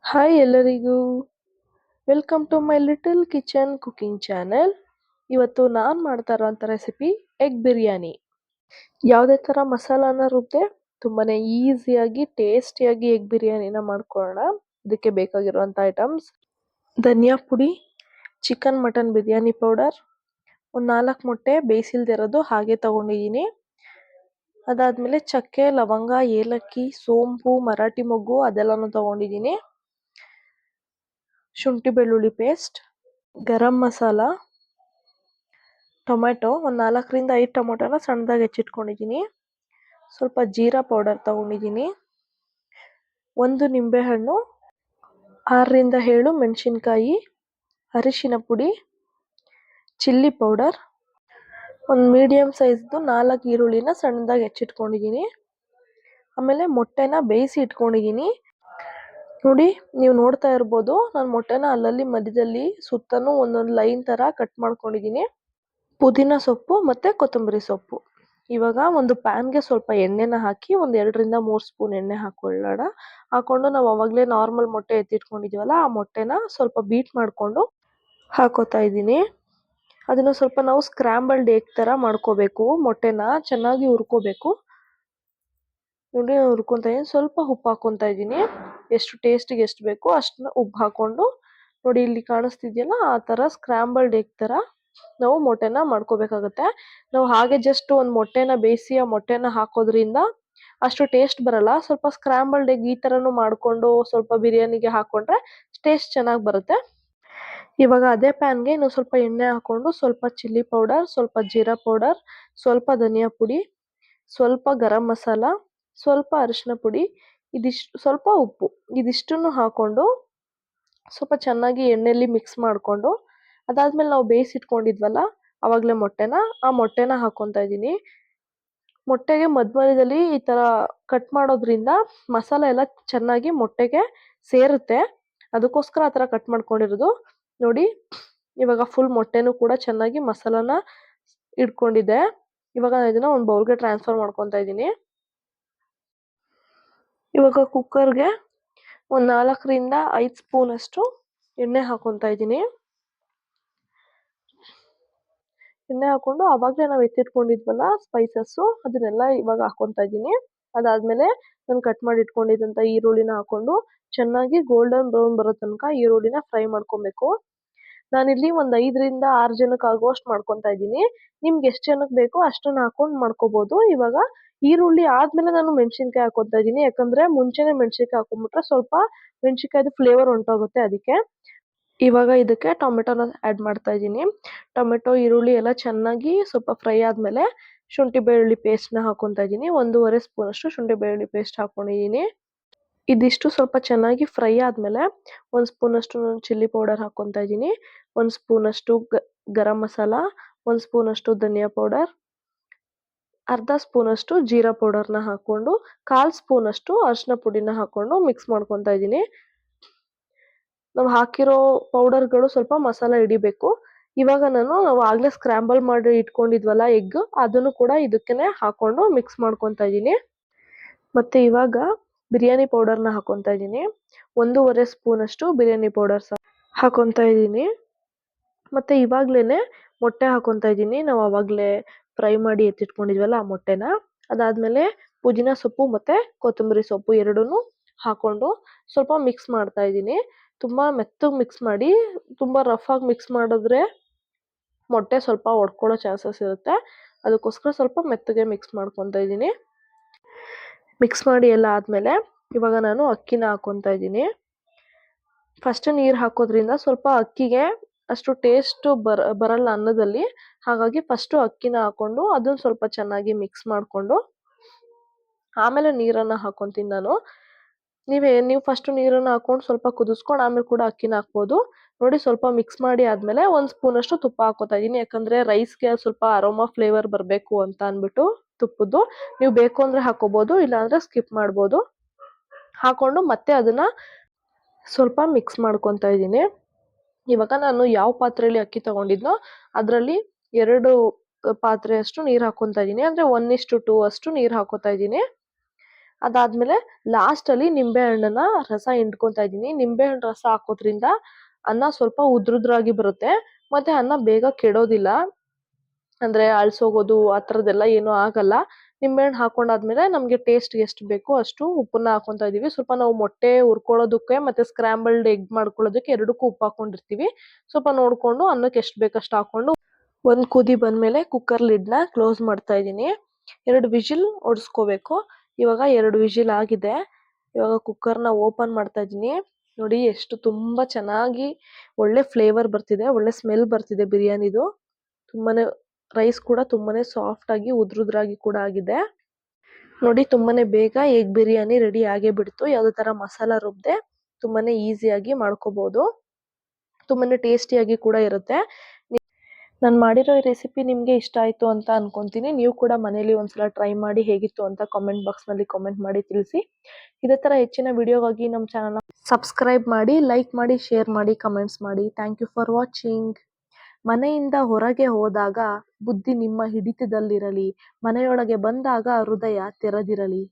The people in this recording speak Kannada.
ಹಾಯ್ ಎಲ್ಲರಿಗೂ welcome to my little kitchen cooking channel. ಇವತ್ತು ನಾನು ಮಾಡ್ತಾ ಇರೋಂಥ ರೆಸಿಪಿ ಎಗ್ ಬಿರಿಯಾನಿ. ಯಾವುದೇ ಥರ ಮಸಾಲಾನ ರುಬ್ಬದೆ ತುಂಬಾನೇ ಈಸಿಯಾಗಿ ಟೇಸ್ಟಿಯಾಗಿ ಎಗ್ ಬಿರಿಯಾನಿನ ಮಾಡ್ಕೊಳ್ಳೋಣ. ಇದಕ್ಕೆ ಬೇಕಾಗಿರುವಂಥ ಐಟಮ್ಸ್: ಧನಿಯಾ ಪುಡಿ, ಚಿಕನ್ ಮಟನ್ ಬಿರಿಯಾನಿ ಪೌಡರ್, ಒಂದು 4 ಮೊಟ್ಟೆ ಬೇಯಿಸಿಲ್ದಿರೋದು ಹಾಗೆ ತಗೊಂಡಿದ್ದೀನಿ. ಅದಾದಮೇಲೆ ಚಕ್ಕೆ, ಲವಂಗ, ಏಲಕ್ಕಿ, ಸೋಂಪು, ಮರಾಠಿ ಮೊಗ್ಗು ಅದೆಲ್ಲನೂ ತಗೊಂಡಿದ್ದೀನಿ. ಶುಂಠಿ ಬೆಳ್ಳುಳ್ಳಿ ಪೇಸ್ಟ್, ಗರಂ ಮಸಾಲ, ಟೊಮೆಟೊ, ಒಂದು 4ರಿಂದ 5 ಟೊಮೆಟೊನ ಸಣ್ಣದಾಗಿ ಹೆಚ್ಚಿಟ್ಕೊಂಡಿದ್ದೀನಿ. ಸ್ವಲ್ಪ ಜೀರಾ ಪೌಡರ್ ತಗೊಂಡಿದ್ದೀನಿ. 1 ನಿಂಬೆಹಣ್ಣು, 6ರಿಂದ 7 ಮೆಣಸಿನ್ಕಾಯಿ, ಅರಿಶಿನ ಪುಡಿ, ಚಿಲ್ಲಿ ಪೌಡರ್, ಒಂದು ಮೀಡಿಯಮ್ ಸೈಜ್ದು 4 ಈರುಳ್ಳಿನ ಸಣ್ಣದಾಗಿ ಹೆಚ್ಚಿಟ್ಕೊಂಡಿದ್ದೀನಿ. ಆಮೇಲೆ ಮೊಟ್ಟೆನ ಬೇಯಿಸಿ ಇಟ್ಕೊಂಡಿದ್ದೀನಿ. ನೋಡಿ, ನೀವು ನೋಡ್ತಾ ಇರ್ಬೋದು, ನಾನು ಮೊಟ್ಟೆನ ಅಲ್ಲಲ್ಲಿ ಮಧ್ಯದಲ್ಲಿ ಸುತ್ತನೂ ಒಂದೊಂದು ಲೈನ್ ಥರ ಕಟ್ ಮಾಡ್ಕೊಂಡಿದ್ದೀನಿ. ಪುದೀನ ಸೊಪ್ಪು ಮತ್ತು ಕೊತ್ತಂಬರಿ ಸೊಪ್ಪು. ಇವಾಗ ಒಂದು ಪ್ಯಾನ್ಗೆ ಸ್ವಲ್ಪ ಎಣ್ಣೆನ ಹಾಕಿ ಒಂದು 2ರಿಂದ 3 ಸ್ಪೂನ್ ಎಣ್ಣೆ ಹಾಕೊಳ್ಳೋಣ. ಹಾಕ್ಕೊಂಡು ನಾವು ಆವಾಗಲೇ ನಾರ್ಮಲ್ ಮೊಟ್ಟೆ ಎತ್ತಿಟ್ಕೊಂಡಿದ್ದೀವಲ್ಲ, ಆ ಮೊಟ್ಟೆನ ಸ್ವಲ್ಪ ಬೀಟ್ ಮಾಡಿಕೊಂಡು ಹಾಕೋತಾ ಇದ್ದೀನಿ. ಅದನ್ನು ಸ್ವಲ್ಪ ನಾವು ಸ್ಕ್ರ್ಯಾಂಬಲ್ಡ್ ಎಗ್ ಥರ ಮಾಡ್ಕೋಬೇಕು. ಮೊಟ್ಟೆನ ಚೆನ್ನಾಗಿ ಹುರ್ಕೋಬೇಕು. ನೋಡಿ, ಹುರ್ಕೊತಾ ಇದ್ದೀನಿ. ಸ್ವಲ್ಪ ಉಪ್ಪು ಹಾಕ್ಕೊತಾ ಇದ್ದೀನಿ. ಎಷ್ಟು ಟೇಸ್ಟಿಗೆ ಎಷ್ಟು ಬೇಕೋ ಅಷ್ಟನ್ನ ಉಪ್ಪು ಹಾಕ್ಕೊಂಡು, ನೋಡಿ ಇಲ್ಲಿ ಕಾಣಿಸ್ತಿದೆಯಲ್ಲ, ಆ ಥರ ಸ್ಕ್ರ್ಯಾಂಬಲ್ಡ್ ಎಗ್ ಥರ ನಾವು ಮೊಟ್ಟೆನ ಮಾಡ್ಕೋಬೇಕಾಗುತ್ತೆ. ನಾವು ಹಾಗೆ ಜಸ್ಟ್ ಒಂದು ಮೊಟ್ಟೆನ ಬೇಯಿಸಿ ಆ ಮೊಟ್ಟೆನ ಹಾಕೋದ್ರಿಂದ ಅಷ್ಟು ಟೇಸ್ಟ್ ಬರಲ್ಲ. ಸ್ವಲ್ಪ ಸ್ಕ್ರ್ಯಾಂಬಲ್ಡ್ ಎಗ್ ಈ ಥರನೂ ಮಾಡಿಕೊಂಡು ಸ್ವಲ್ಪ ಬಿರಿಯಾನಿಗೆ ಹಾಕ್ಕೊಂಡ್ರೆ ಟೇಸ್ಟ್ ಚೆನ್ನಾಗಿ ಬರುತ್ತೆ. ಇವಾಗ ಅದೇ ಪ್ಯಾನ್ಗೆ ಇನ್ನೂ ಸ್ವಲ್ಪ ಎಣ್ಣೆ ಹಾಕ್ಕೊಂಡು ಸ್ವಲ್ಪ ಚಿಲ್ಲಿ ಪೌಡರ್, ಸ್ವಲ್ಪ ಜೀರಾ ಪೌಡರ್, ಸ್ವಲ್ಪ ಧನಿಯಾ ಪುಡಿ, ಸ್ವಲ್ಪ ಗರಂ ಮಸಾಲ, ಸ್ವಲ್ಪ ಅರಿಶಿನ ಪುಡಿ, ಇದಿಷ್ಟು, ಸ್ವಲ್ಪ ಉಪ್ಪು, ಇದಿಷ್ಟನ್ನು ಹಾಕ್ಕೊಂಡು ಸ್ವಲ್ಪ ಚೆನ್ನಾಗಿ ಎಣ್ಣೆಯಲ್ಲಿ ಮಿಕ್ಸ್ ಮಾಡಿಕೊಂಡು, ಅದಾದಮೇಲೆ ನಾವು ಬೇಯಿಸಿಟ್ಕೊಂಡಿದ್ವಲ್ಲ ಆವಾಗಲೇ ಆ ಮೊಟ್ಟೆನ ಹಾಕ್ಕೊತಾ ಇದ್ದೀನಿ. ಮೊಟ್ಟೆಗೆ ಮಧ್ಯದಲ್ಲಿ ಈ ಥರ ಕಟ್ ಮಾಡೋದ್ರಿಂದ ಮಸಾಲೆ ಎಲ್ಲ ಚೆನ್ನಾಗಿ ಮೊಟ್ಟೆಗೆ ಸೇರುತ್ತೆ. ಅದಕ್ಕೋಸ್ಕರ ಆ ಥರ ಕಟ್ ಮಾಡ್ಕೊಂಡಿರೋದು. ನೋಡಿ, ಇವಾಗ ಫುಲ್ ಮೊಟ್ಟೆನೂ ಕೂಡ ಚೆನ್ನಾಗಿ ಮಸಾಲಾನ ಇಟ್ಕೊಂಡಿದೆ. ಇವಾಗ ಇದನ್ನ ಒಂದು ಬೌಲ್ಗೆ ಟ್ರಾನ್ಸ್ಫರ್ ಮಾಡ್ಕೊತಾ ಇದ್ದೀನಿ. ಇವಾಗ ಕುಕ್ಕರ್ಗೆ ಒಂದು 4ರಿಂದ 5 ಸ್ಪೂನ್ ಅಷ್ಟು ಎಣ್ಣೆ ಹಾಕೊತಾ ಇದ್ದೀನಿ. ಎಣ್ಣೆ ಹಾಕೊಂಡು ಆವಾಗಲೇ ನಾವು ಎತ್ತಿಟ್ಕೊಂಡಿದ್ವಲ್ಲ ಸ್ಪೈಸಸ್ಸು, ಅದನ್ನೆಲ್ಲ ಇವಾಗ ಹಾಕೊತಾ ಇದ್ದೀನಿ. ಅದಾದಮೇಲೆ ನಾನು ಕಟ್ ಮಾಡಿ ಇಟ್ಕೊಂಡಿದ್ದಂಥ ಈರುಳ್ಳಿನ ಹಾಕೊಂಡು ಚೆನ್ನಾಗಿ ಗೋಲ್ಡನ್ ಬ್ರೌನ್ ಬರೋ ತನಕ ಈರುಳ್ಳಿನ ಫ್ರೈ ಮಾಡ್ಕೊಬೇಕು. ನಾನಿಲ್ಲಿ ಒಂದು 5ರಿಂದ 6 ಜನಕ್ಕೆ ಆಗುವಷ್ಟು ಮಾಡ್ಕೊತಾ ಇದ್ದೀನಿ. ನಿಮ್ಗೆ ಎಷ್ಟು ಜನಕ್ಕೆ ಬೇಕೋ ಅಷ್ಟನ್ನು ಹಾಕೊಂಡು ಮಾಡ್ಕೋಬೋದು. ಇವಾಗ ಈರುಳ್ಳಿ ಆದಮೇಲೆ ನಾನು ಮೆಣಸಿನ್ಕಾಯಿ ಹಾಕೊತಾ ಇದ್ದೀನಿ. ಯಾಕಂದರೆ ಮುಂಚೆನೇ ಮೆಣಸಿನ್ಕಾಯಿ ಹಾಕೊಂಡ್ಬಿಟ್ರೆ ಸ್ವಲ್ಪ ಮೆಣಸಿನ್ಕಾಯ್ದು ಫ್ಲೇವರ್ ಹೊಂಟೋಗುತ್ತೆ, ಅದಕ್ಕೆ. ಇವಾಗ ಇದಕ್ಕೆ ಟೊಮೆಟೊನ ಆ್ಯಡ್ ಮಾಡ್ತಾ ಇದ್ದೀನಿ. ಟೊಮೆಟೊ, ಈರುಳ್ಳಿ ಎಲ್ಲ ಚೆನ್ನಾಗಿ ಸ್ವಲ್ಪ ಫ್ರೈ ಆದಮೇಲೆ ಶುಂಠಿ ಬೆಳ್ಳುಳ್ಳಿ ಪೇಸ್ಟ್ನ ಹಾಕೊತಾ ಇದ್ದೀನಿ. 1.5 ಸ್ಪೂನಷ್ಟು ಶುಂಠಿ ಬೆಳ್ಳುಳ್ಳಿ ಪೇಸ್ಟ್ ಹಾಕ್ಕೊಂಡಿದ್ದೀನಿ. ಇದಿಷ್ಟು ಸ್ವಲ್ಪ ಚೆನ್ನಾಗಿ ಫ್ರೈ ಆದಮೇಲೆ 1 ಸ್ಪೂನಷ್ಟು ನಾನು ಚಿಲ್ಲಿ ಪೌಡರ್ ಹಾಕ್ಕೊತಾ ಇದ್ದೀನಿ. 1 ಸ್ಪೂನಷ್ಟು ಗರಂ ಮಸಾಲ, 1 ಸ್ಪೂನಷ್ಟು ಧನಿಯಾ ಪೌಡರ್, ಅರ್ಧ ಸ್ಪೂನಷ್ಟು ಜೀರಾ ಪೌಡರ್ನ ಹಾಕ್ಕೊಂಡು 1/4 ಸ್ಪೂನಷ್ಟು ಅರಿಶಿನ ಪುಡಿನ ಹಾಕ್ಕೊಂಡು ಮಿಕ್ಸ್ ಮಾಡ್ಕೊತಾ ಇದ್ದೀನಿ. ನಾವು ಹಾಕಿರೋ ಪೌಡರ್ಗಳು ಸ್ವಲ್ಪ ಮಸಾಲ ಹಿಡಿಬೇಕು. ಇವಾಗ ನಾವು ಆಗಲೇ ಸ್ಕ್ರ್ಯಾಂಬಲ್ ಮಾಡಿ ಇಟ್ಕೊಂಡಿದ್ವಲ್ಲ ಎಗ್, ಅದನ್ನು ಕೂಡ ಇದಕ್ಕೇ ಹಾಕ್ಕೊಂಡು ಮಿಕ್ಸ್ ಮಾಡ್ಕೊತಾ ಇದ್ದೀನಿ. ಮತ್ತು ಇವಾಗ ಬಿರಿಯಾನಿ ಪೌಡರ್ನ ಹಾಕ್ಕೊತಾ ಇದ್ದೀನಿ. 1.5 ಸ್ಪೂನಷ್ಟು ಬಿರಿಯಾನಿ ಪೌಡರ್ ಹಾಕ್ಕೊತಾ ಇದ್ದೀನಿ. ಮತ್ತು ಇವಾಗಲೇ ಮೊಟ್ಟೆ ಹಾಕ್ಕೊತಾ ಇದ್ದೀನಿ. ನಾವು ಆವಾಗಲೇ ಫ್ರೈ ಮಾಡಿ ಎತ್ತಿಟ್ಕೊಂಡಿದ್ವಲ್ಲ ಆ ಮೊಟ್ಟೆನ. ಅದಾದಮೇಲೆ ಪುದೀನ ಸೊಪ್ಪು ಮತ್ತು ಕೊತ್ತಂಬರಿ ಸೊಪ್ಪು ಎರಡನ್ನೂ ಹಾಕ್ಕೊಂಡು ಸ್ವಲ್ಪ ಮಿಕ್ಸ್ ಮಾಡ್ತಾ ಇದ್ದೀನಿ. ತುಂಬ ಮೆತ್ತಗೆ ಮಿಕ್ಸ್ ಮಾಡಿ, ತುಂಬ ರಫಾಗಿ ಮಿಕ್ಸ್ ಮಾಡಿದ್ರೆ ಮೊಟ್ಟೆ ಸ್ವಲ್ಪ ಒಡ್ಕೊಳ್ಳೋ ಚಾನ್ಸಸ್ ಇರುತ್ತೆ. ಅದಕ್ಕೋಸ್ಕರ ಸ್ವಲ್ಪ ಮೆತ್ತಗೆ ಮಿಕ್ಸ್ ಮಾಡ್ಕೊತಾ ಇದ್ದೀನಿ. ಮಿಕ್ಸ್ ಮಾಡಿ ಎಲ್ಲ ಆದಮೇಲೆ ಇವಾಗ ನಾನು ಅಕ್ಕಿನ ಹಾಕ್ಕೊತಾ ಇದ್ದೀನಿ. ಫಸ್ಟ್ ನೀರು ಹಾಕೋದ್ರಿಂದ ಸ್ವಲ್ಪ ಅಕ್ಕಿಗೆ ಅಷ್ಟು ಟೇಸ್ಟು ಬರಲ್ಲ ಅನ್ನದಲ್ಲಿ. ಹಾಗಾಗಿ ಫಸ್ಟು ಅಕ್ಕಿನ ಹಾಕ್ಕೊಂಡು ಅದನ್ನು ಸ್ವಲ್ಪ ಚೆನ್ನಾಗಿ ಮಿಕ್ಸ್ ಮಾಡಿಕೊಂಡು ಆಮೇಲೆ ನೀರನ್ನು ಹಾಕ್ಕೊತೀನಿ ನಾನು. ನೀವು ಫಸ್ಟು ನೀರನ್ನು ಹಾಕ್ಕೊಂಡು ಸ್ವಲ್ಪ ಕುದಿಸ್ಕೊಂಡು ಆಮೇಲೆ ಕೂಡ ಅಕ್ಕಿನ ಹಾಕ್ಬೋದು. ನೋಡಿ, ಸ್ವಲ್ಪ ಮಿಕ್ಸ್ ಮಾಡಿ ಆದಮೇಲೆ 1 ಸ್ಪೂನಷ್ಟು ತುಪ್ಪ ಹಾಕ್ಕೊತಾ ಇದ್ದೀನಿ. ಯಾಕಂದರೆ ರೈಸ್ಗೆ ಸ್ವಲ್ಪ ಅರೋಮಾ ಫ್ಲೇವರ್ ಬರಬೇಕು ಅಂತ ಅಂದ್ಬಿಟ್ಟು ತುಪ್ಪದ್ದು. ನೀವು ಬೇಕು ಅಂದರೆ ಹಾಕ್ಕೋಬೋದು, ಇಲ್ಲಾಂದರೆ ಸ್ಕಿಪ್ ಮಾಡ್ಬೋದು. ಹಾಕ್ಕೊಂಡು ಮತ್ತೆ ಅದನ್ನು ಸ್ವಲ್ಪ ಮಿಕ್ಸ್ ಮಾಡ್ಕೊತಾ ಇದ್ದೀನಿ. ಇವಾಗ ನಾನು ಯಾವ ಪಾತ್ರೆಯಲ್ಲಿ ಅಕ್ಕಿ ತೊಗೊಂಡಿದ್ನೋ ಅದರಲ್ಲಿ 2 ಪಾತ್ರೆಯಷ್ಟು ನೀರು ಹಾಕ್ಕೊತಾ ಇದ್ದೀನಿ. ಅಂದರೆ 1:2 ಅಷ್ಟು ನೀರು ಹಾಕ್ಕೊತಾ ಇದ್ದೀನಿ. ಅದಾದ್ಮೇಲೆ ಲಾಸ್ಟಲ್ಲಿ ನಿಂಬೆಹಣ್ಣನ್ನ ರಸ ಹಿಂಡ್ಕೊತಾ ಇದ್ದೀನಿ. ನಿಂಬೆಹಣ್ಣು ರಸ ಹಾಕೋದ್ರಿಂದ ಅನ್ನ ಸ್ವಲ್ಪ ಉದ್ರುದ್ರಾಗಿ ಬರುತ್ತೆ. ಮತ್ತೆ ಅನ್ನ ಬೇಗ ಕೆಡೋದಿಲ್ಲ. ಅಂದ್ರೆ ಅಳ್ಸೋಗೋದು ಆ ಥರದ್ದೆಲ್ಲ ಏನೂ ಆಗಲ್ಲ. ನಿಂಬೆಹಣ್ಣು ಹಾಕೊಂಡಾದ್ಮೇಲೆ ನಮ್ಗೆ ಟೇಸ್ಟ್‌ಗೆ ಎಷ್ಟು ಬೇಕೋ ಅಷ್ಟು ಉಪ್ಪನ್ನ ಹಾಕೊಂತಾ ಇದೀವಿ. ಸ್ವಲ್ಪ ನಾವು ಮೊಟ್ಟೆ ಹುರ್ಕೊಳ್ಳೋದಕ್ಕೆ ಮತ್ತೆ ಸ್ಕ್ರಾಂಬಲ್ಡ್ ಎಗ್ ಮಾಡ್ಕೊಳ್ಳೋದಕ್ಕೆ ಎರಡಕ್ಕೂ ಉಪ್ಪು ಹಾಕೊಂಡಿರ್ತೀವಿ. ಸ್ವಲ್ಪ ನೋಡ್ಕೊಂಡು ಅನ್ನಕ್ಕೆ ಎಷ್ಟು ಬೇಕೋ ಅಷ್ಟು ಹಾಕೊಂಡು ಒಂದ್ ಕುದಿ ಬಂದ್ಮೇಲೆ ಕುಕ್ಕರ್ ಲಿಡ್‌ನ ಕ್ಲೋಸ್ ಮಾಡ್ತಾ ಇದೀನಿ. 2 ವಿಷಿಲ್ ಹೊಡ್ಸ್ಕೋಬೇಕು. ಇವಾಗ 2 ವಿಷಿಲ್ ಆಗಿದೆ. ಇವಾಗ ಕುಕ್ಕರ್‌ನ ಓಪನ್ ಮಾಡ್ತಾ ಇದೀನಿ. ನೋಡಿ ಎಷ್ಟು ತುಂಬಾ ಚೆನ್ನಾಗಿ ಒಳ್ಳೆ ಫ್ಲೇವರ್ ಬರ್ತಿದೆ. ಒಳ್ಳೆ ಸ್ಮೆಲ್ ಬರ್ತಿದೆ ಬಿರಿಯಾನಿದು. ತುಂಬಾನೇ ರೈಸ್ ಕೂಡ ತುಂಬಾನೇ ಸಾಫ್ಟ್ ಆಗಿ ಉದ್ರುದ್ರಾಗಿ ಕೂಡ ಆಗಿದೆ. ನೋಡಿ ತುಂಬಾನೇ ಬೇಗ ಎಗ್ ಬಿರಿಯಾನಿ ರೆಡಿ ಆಗೇ ಬಿಡ್ತು. ಯಾವುದೇ ತರ ಮಸಾಲ ರುಬ್ದೆ ತುಂಬಾನೇ ಈಸಿಯಾಗಿ ಮಾಡ್ಕೋಬಹುದು. ತುಂಬಾನೇ ಟೇಸ್ಟಿಯಾಗಿ ಕೂಡ ಇರುತ್ತೆ. ನಾನು ಮಾಡಿರೋ ಈ ರೆಸಿಪಿ ನಿಮಗೆ ಇಷ್ಟ ಆಯಿತು ಅಂತ ಅನ್ಕೊಂತೀನಿ. ನೀವು ಕೂಡ ಮನೇಲಿ ಒಂದ್ಸಲ ಟ್ರೈ ಮಾಡಿ ಹೇಗಿತ್ತು ಅಂತ ಕಾಮೆಂಟ್ ಬಾಕ್ಸ್ನಲ್ಲಿ ಕಾಮೆಂಟ್ ಮಾಡಿ ತಿಳಿಸಿ. ಇದೇ ಥರ ಹೆಚ್ಚಿನ ವಿಡಿಯೋಗಾಗಿ ನಮ್ಮ ಚಾನಲ್ನ ಸಬ್ಸ್ಕ್ರೈಬ್ ಮಾಡಿ, ಲೈಕ್ ಮಾಡಿ, ಶೇರ್ ಮಾಡಿ, ಕಮೆಂಟ್ಸ್ ಮಾಡಿ. Thank you for watching. ಮನೆಯಿಂದ ಹೊರಗೆ ಹೋದಾಗ ಬುದ್ಧಿ ನಿಮ್ಮ ಹಿಡಿತದಲ್ಲಿರಲಿ. ಮನೆಯೊಳಗೆ ಬಂದಾಗ ಹೃದಯ ತೆರೆದಿರಲಿ.